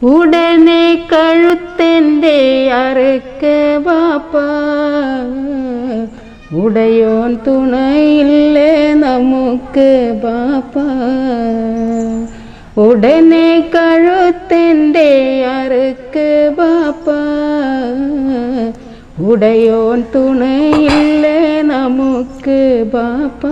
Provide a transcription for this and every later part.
ഉടനെ കഴുത്തെൻ്റെ അറുക്ക് ബാപ്പ, ഉടയോൻ തുണയില്ലേ നമുക്ക് ബാപ്പ. ഉടനെ കഴുത്തെൻ്റെ അറുക്ക് ബാപ്പ, ഉടയോൻ തുണയില്ലേ നമുക്ക് ബാപ്പ.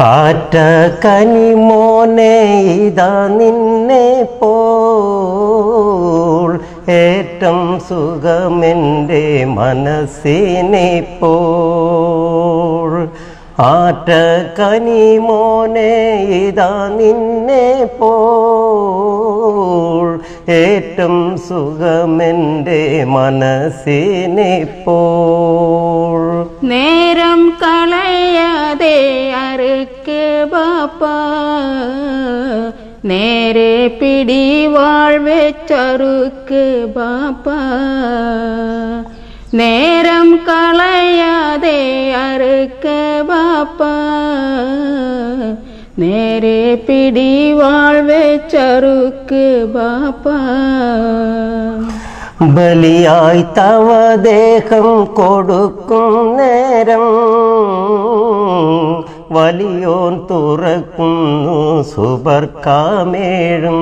ആറ്റ കനിമോനെ ഇതാ നിന്നെ പോൾ ഏറ്റം സുഖമെൻ്റെ മനസ്സിനിപ്പോൾ. ആറ്റ കനിമോനെ ഇതാ നിന്നെ പോൾ ഏറ്റം സുഖമെൻ്റെ മനസ്സിനിപ്പോൾ. നേരം കളയാതെ അറുക്ക് ബാപ്പ, നേരെ പിടിവാൾ വെച്ചറുക്ക് ബാപ്പ. നേരം കളയാതെ അറുക്ക് ബാപ്പ, നേരെ പിടിവാൾ വെച്ചറുക്ക് ബാപ്പ. ബലിയായി തവ ദേഹം കൊടുക്കും നേരം വലിയോൻ തുറക്കുന്നു സുബർക്കാമേഴും.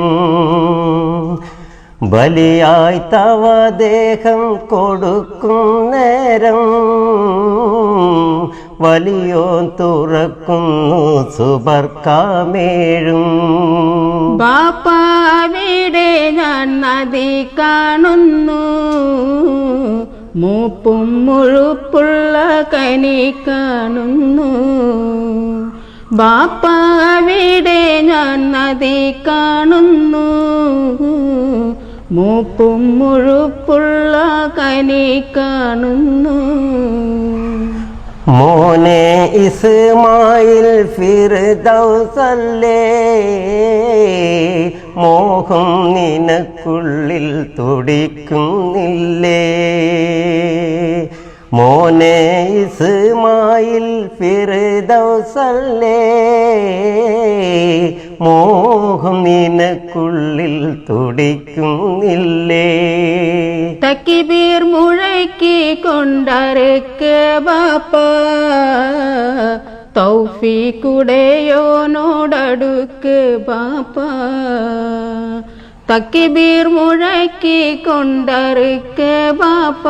ബലിയായി തവ ദേഹം കൊടുക്കും നേരം വലിയോൻ തുറക്കുന്നു സുബർക്കാമേഴും. ബാപ്പ അവിടെ ഞാൻ നദി കാണുന്നു, മൂപ്പും മുഴുപ്പുള്ള കനി കാണുന്നു. ബാപ്പ അവിടെ ഞാൻ നദി കാണുന്നു, മൂപ്പും മുഴുപ്പുള്ള കനി കാണുന്നു. മോനെ ഇസ്മായിൽ ഫിർദൗസല്ലേ, മോഹം നിനക്കുള്ളിൽ തുടിക്കുന്നില്ലേ. മോനെ ഇസ്മായിൽ ഫിർദൗസല്ലേ, മോഹം നിനക്കുള്ളിൽ തുടിക്കുന്നില്ലേ. തക്ബീർ മുഴക്കി കൊണ്ടറുക്ക് ബാപ്പ, തൗഫീഖുടയോനോടടുക്ക് ബാപ്പ. തക്ബീർ മുഴക്കി കൊണ്ടറുക്ക് ബാപ്പ,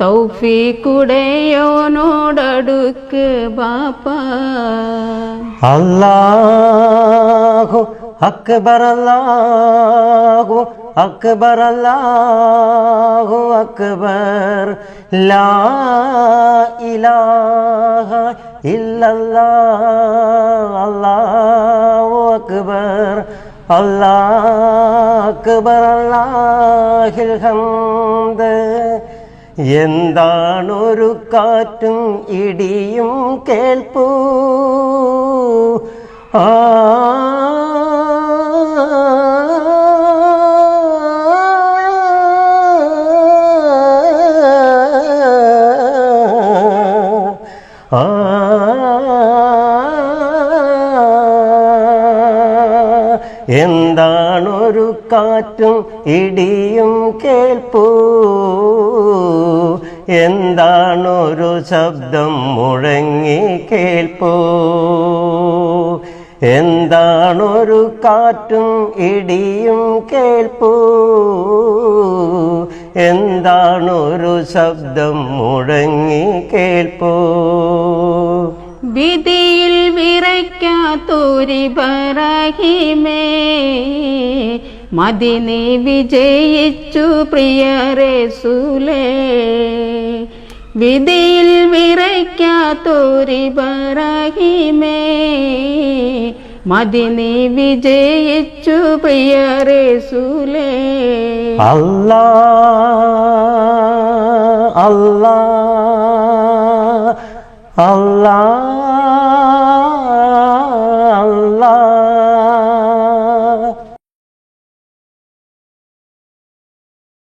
തൗഫീഖുടയോനോടടുക്ക് ബാപ്പ. അല്ലാഹു അക്ബർ അല്ലാഹു അക്ബർ അല്ലാഹു അക്ബർ ലാ ഇലാഹ ഇല്ലല്ലാഹ് അല്ലാഹു അക്ബർ അല്ലാഹു അക്ബർ അല്ലാഹിൽ ഹംദ്. എന്താണൊരു കാറ്റും ഇടിയും കേൾപ്പൂ, എന്താണൊരു കാറ്റും ഇടിയും കേൾപ്പൂ, എന്താണൊരു ശബ്ദം മുഴങ്ങി കേൾപ്പൂ. എന്താണൊരു കാറ്റും ഇടിയും കേൾപ്പൂ, എന്താണൊരു ശബ്ദം മുഴങ്ങി കേൾപ്പൂ. വിധിയിൽ വിറയ്ക്കാത്തൊരിബ്രാഹീമേ, മദീനെ വിജയിച്ചു പ്രിയ റസൂലേ. വിധിയിൽ വിറയ്ക്കാത്തൊരിബ്രാഹീമേ, മദീനെ വിജയിച്ചു പ്രിയ റസൂലേ. അല്ലാഹ് അല്ലാഹ് അല്ലാഹ്